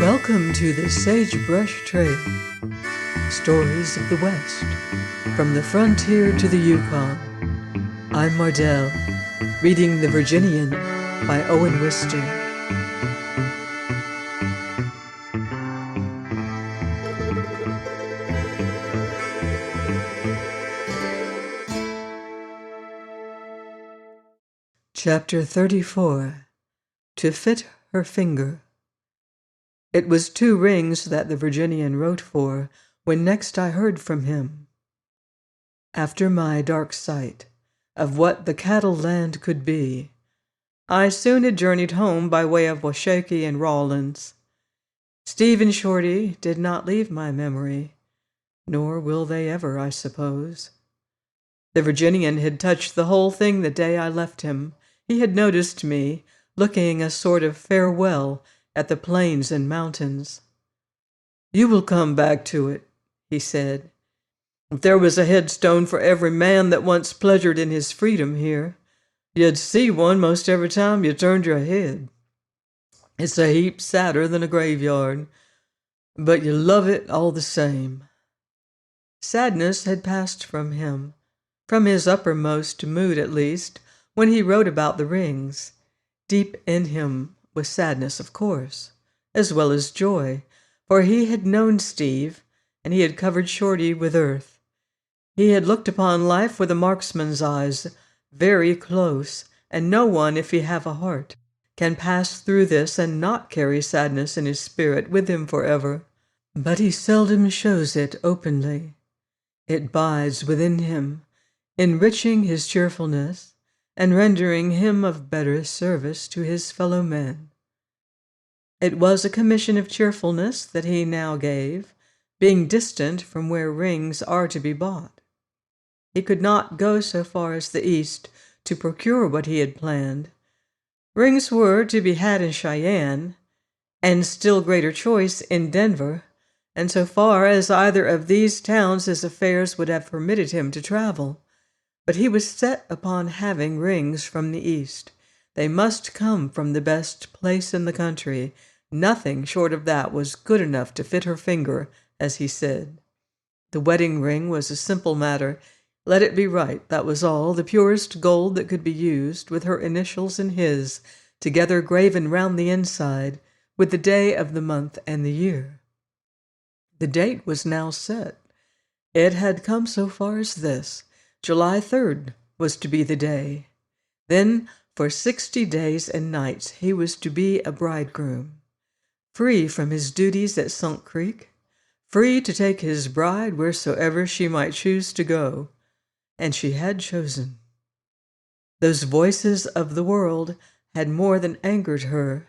Welcome to the Sagebrush Trail, stories of the West, from the frontier to the Yukon. I'm Mardell, reading The Virginian by Owen Wister. Chapter 34. To Fit Her Finger. It was 2 rings that the Virginian wrote for when next I heard from him. After my dark sight of what the cattle land could be, I soon had journeyed home by way of Washakie and Rawlins. Steve and Shorty did not leave my memory, nor will they ever, I suppose. The Virginian had touched the whole thing the day I left him. He had noticed me, looking a sort of farewell at the plains and mountains. "You will come back to it," he said. "If there was a headstone for every man that once pleasured in his freedom here, you'd see one most every time you turned your head. It's a heap sadder than a graveyard, but you love it all the same." Sadness had passed from him, from his uppermost mood at least, when he wrote about the rings. Deep in him was sadness, of course, as well as joy, for he had known Steve, and he had covered Shorty with earth. He had looked upon life with a marksman's eyes, very close, and no one, if he have a heart, can pass through this and not carry sadness in his spirit with him forever. But he seldom shows it openly. It bides within him, enriching his cheerfulness, and rendering him of better service to his fellow men. It was a commission of cheerfulness that he now gave, being distant from where rings are to be bought. He could not go so far as the east to procure what he had planned. Rings were to be had in Cheyenne, and still greater choice in Denver, and so far as either of these towns his affairs would have permitted him to travel. But he was set upon having rings from the east. They must come from the best place in the country. Nothing short of that was good enough to fit her finger, as he said. The wedding ring was a simple matter. Let it be right, that was all, the purest gold that could be used, with her initials and his, together graven round the inside, with the day of the month and the year. The date was now set. It had come so far as this. July 3rd was to be the day. Then, for 60 days and nights, he was to be a bridegroom, free from his duties at Sunk Creek, free to take his bride wheresoever she might choose to go, and she had chosen. Those voices of the world had more than angered her,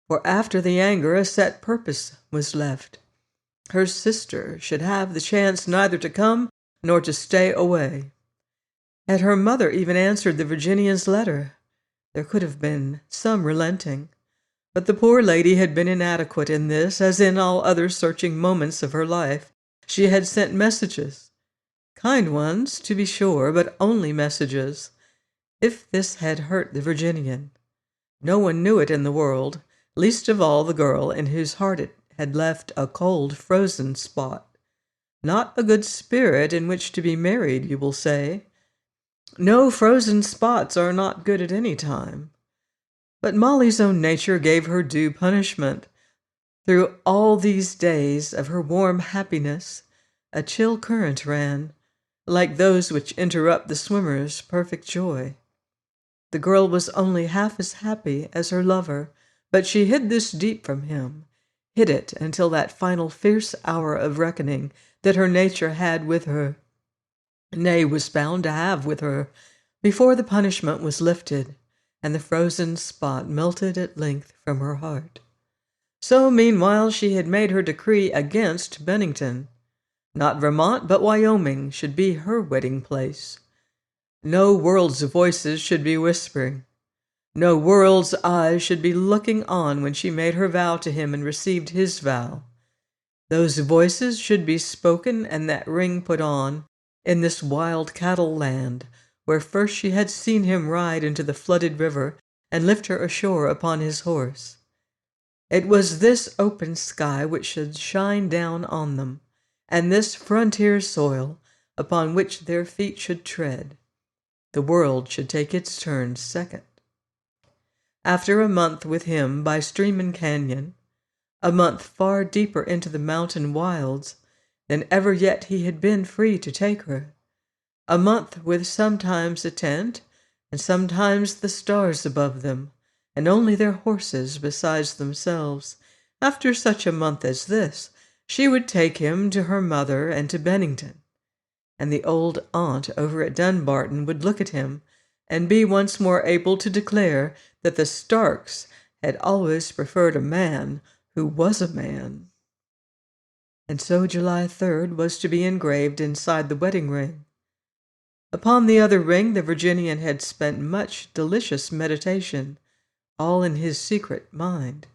for after the anger a set purpose was left. Her sister should have the chance neither to come nor to stay away. Had her mother even answered the Virginian's letter, there could have been some relenting. But the poor lady had been inadequate in this, as in all other searching moments of her life. She had sent messages. Kind ones, to be sure, but only messages. If this had hurt the Virginian, no one knew it in the world, least of all the girl in whose heart it had left a cold, frozen spot. Not a good spirit in which to be married, you will say. No, frozen spots are not good at any time. But Molly's own nature gave her due punishment. Through all these days of her warm happiness, a chill current ran, like those which interrupt the swimmer's perfect joy. The girl was only half as happy as her lover, but she hid this deep from him, hid it until that final fierce hour of reckoning that her nature had with her, nay, was bound to have with her, before the punishment was lifted, and the frozen spot melted at length from her heart. So, meanwhile, she had made her decree against Bennington. Not Vermont, but Wyoming should be her wedding place. No world's voices should be whispering. No world's eyes should be looking on when she made her vow to him and received his vow. Those voices should be spoken and that ring put on in this wild cattle land, where first she had seen him ride into the flooded river and lift her ashore upon his horse. It was this open sky which should shine down on them, and this frontier soil upon which their feet should tread. The world should take its turn second. After a month with him by stream and canyon, a month far deeper into the mountain wilds than ever yet he had been free to take her, a month with sometimes a tent and sometimes the stars above them, and only their horses besides themselves, after such a month as this, she would take him to her mother and to Bennington, and the old aunt over at Dunbarton would look at him and be once more able to declare that the Starks had always preferred a man who was a man. And so July 3rd was to be engraved inside the wedding ring. Upon the other ring the Virginian had spent much delicious meditation, all in his secret mind.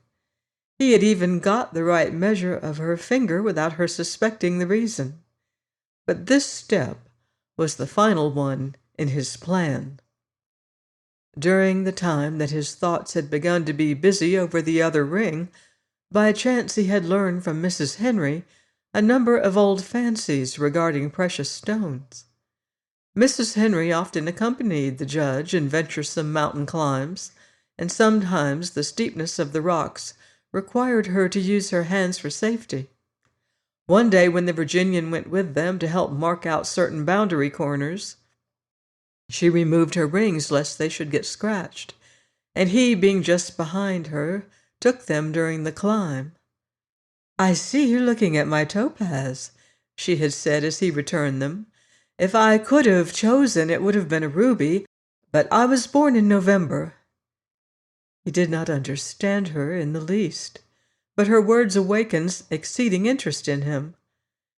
He had even got the right measure of her finger without her suspecting the reason. But this step was the final one in his plan. During the time that his thoughts had begun to be busy over the other ring, by chance he had learned from Mrs. Henry a number of old fancies regarding precious stones. Mrs. Henry often accompanied the judge in venturesome mountain climbs, and sometimes the steepness of the rocks required her to use her hands for safety. One day when the Virginian went with them to help mark out certain boundary corners, she removed her rings lest they should get scratched, and he, being just behind her, took them during the climb. "I see you're looking at my topaz," she had said as he returned them. "If I could have chosen, it would have been a ruby, but I was born in November." He did not understand her in the least, but her words awakened exceeding interest in him,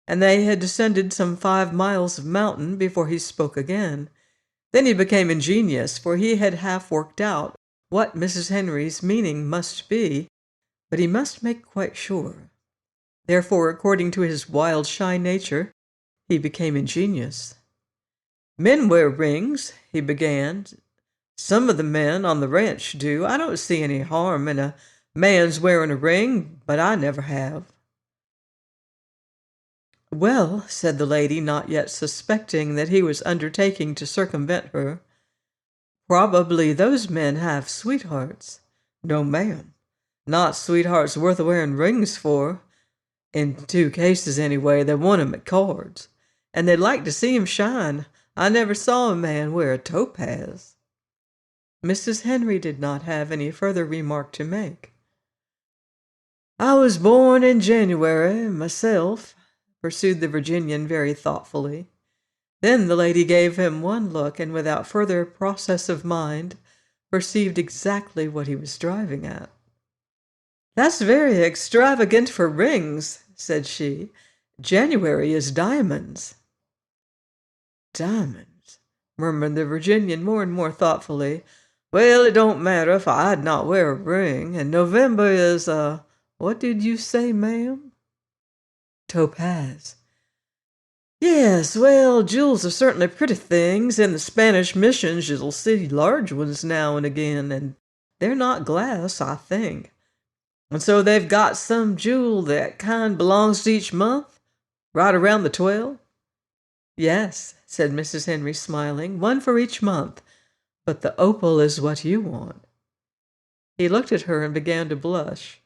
and they had descended some 5 miles of mountain before he spoke again. Then he became ingenious, for he had half worked out what Mrs. Henry's meaning must be, but he must make quite sure. Therefore, according to his wild, shy nature, he became ingenious. "Men wear rings," he began. "Some of the men on the ranch do. I don't see any harm in a man's wearing a ring, but I never have." "Well," said the lady, not yet suspecting that he was undertaking to circumvent her, "probably those men have sweethearts." "No, ma'am. Not sweethearts worth wearing rings for. In 2 cases, anyway, they want 'em at cards. And they'd like to see 'em shine. I never saw a man wear a topaz." Mrs. Henry did not have any further remark to make. "I was born in January, myself," pursued the Virginian very thoughtfully. Then the lady gave him one look, and without further process of mind, perceived exactly what he was driving at. "That's very extravagant for rings," said she. "January is diamonds." "Diamonds," murmured the Virginian more and more thoughtfully. "Well, it don't matter if I'd not wear a ring, and November is, what did you say, ma'am?" "Topaz." "Yes, well, jewels are certainly pretty things. In the Spanish missions you'll see large ones now and again, and they're not glass, I think. And so they've got some jewel that kind belongs to each month, right around the 12?" "Yes," said Mrs. Henry, smiling, "one for each month, but the opal is what you want." He looked at her and began to blush.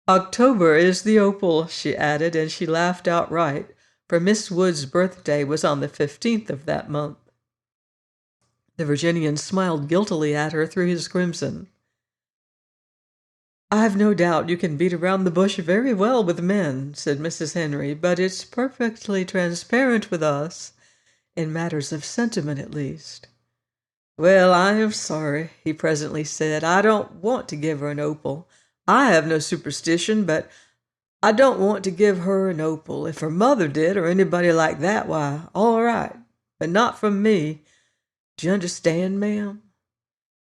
"October is the opal," she added, and she laughed outright, for Miss Wood's birthday was on the 15th of that month. The Virginian smiled guiltily at her through his crimson. "I've no doubt you can beat around the bush very well with men," said Mrs. Henry, "but it's perfectly transparent with us, in matters of sentiment at least." "Well, I am sorry," he presently said. "I don't want to give her an opal. I have no superstition, but I don't want to give her an opal. If her mother did, or anybody like that, why, all right, but not from me. Do you understand, ma'am?"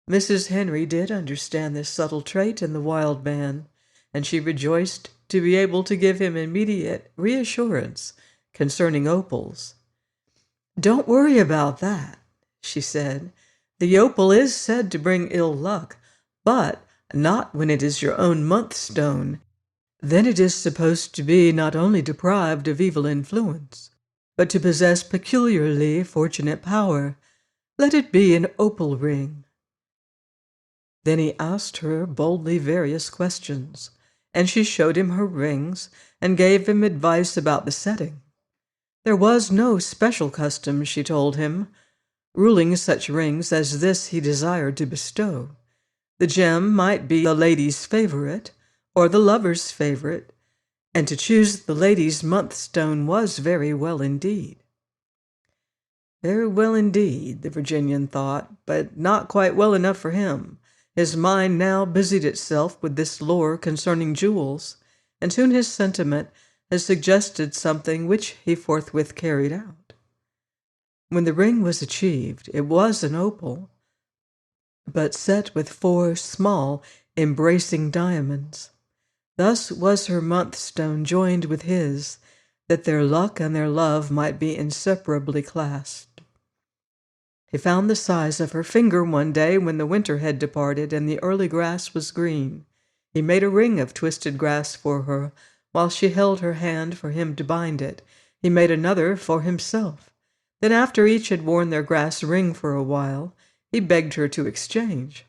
Mrs. Henry did understand this subtle trait in the wild man, and she rejoiced to be able to give him immediate reassurance concerning opals. "Don't worry about that," she said. "The opal is said to bring ill luck, but not when it is your own month stone. Then it is supposed to be not only deprived of evil influence, but to possess peculiarly fortunate power. Let it be an opal ring." Then he asked her boldly various questions, and she showed him her rings and gave him advice about the setting. There was no special custom, she told him, ruling such rings as this he desired to bestow. The gem might be the lady's favorite, or the lover's favorite, and to choose the lady's month stone was very well indeed. Very well indeed, the Virginian thought, but not quite well enough for him. His mind now busied itself with this lore concerning jewels, and soon his sentiment had suggested something which he forthwith carried out. When the ring was achieved, it was an opal, but set with 4 small, embracing diamonds. Thus was her month stone joined with his, that their luck and their love might be inseparably clasped. He found the size of her finger one day when the winter had departed and the early grass was green. He made a ring of twisted grass for her, while she held her hand for him to bind it. He made another for himself. Then after each had worn their grass ring for a while, he begged her to exchange.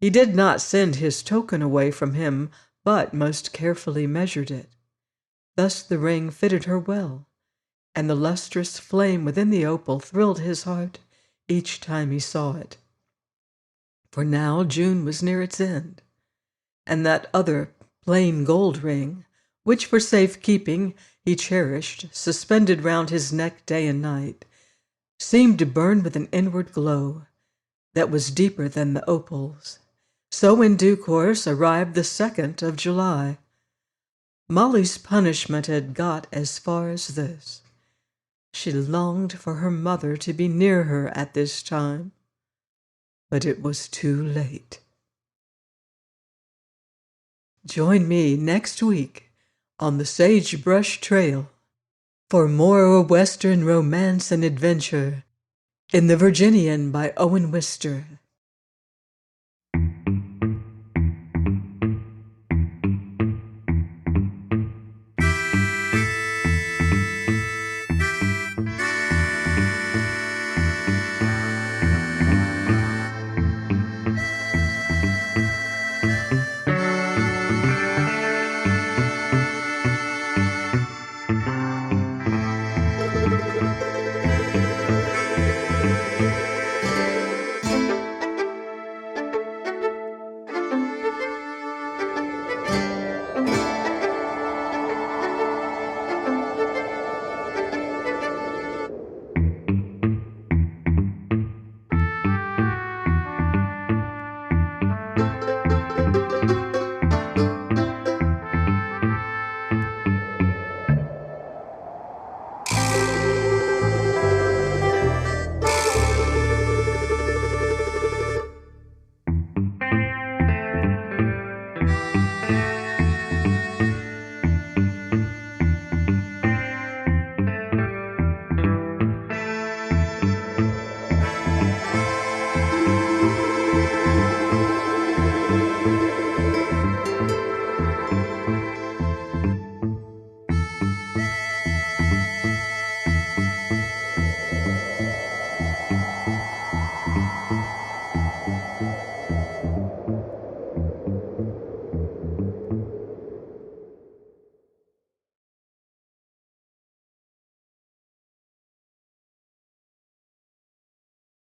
He did not send his token away from him, but most carefully measured it. Thus the ring fitted her well, and the lustrous flame within the opal thrilled his heart each time he saw it. For now June was near its end, and that other plain gold ring, which for safekeeping he cherished, suspended round his neck day and night, seemed to burn with an inward glow that was deeper than the opal's. So in due course arrived the 2nd of July. Molly's punishment had got as far as this. She longed for her mother to be near her at this time, but it was too late. Join me next week on the Sagebrush Trail for more Western romance and adventure in The Virginian by Owen Wister.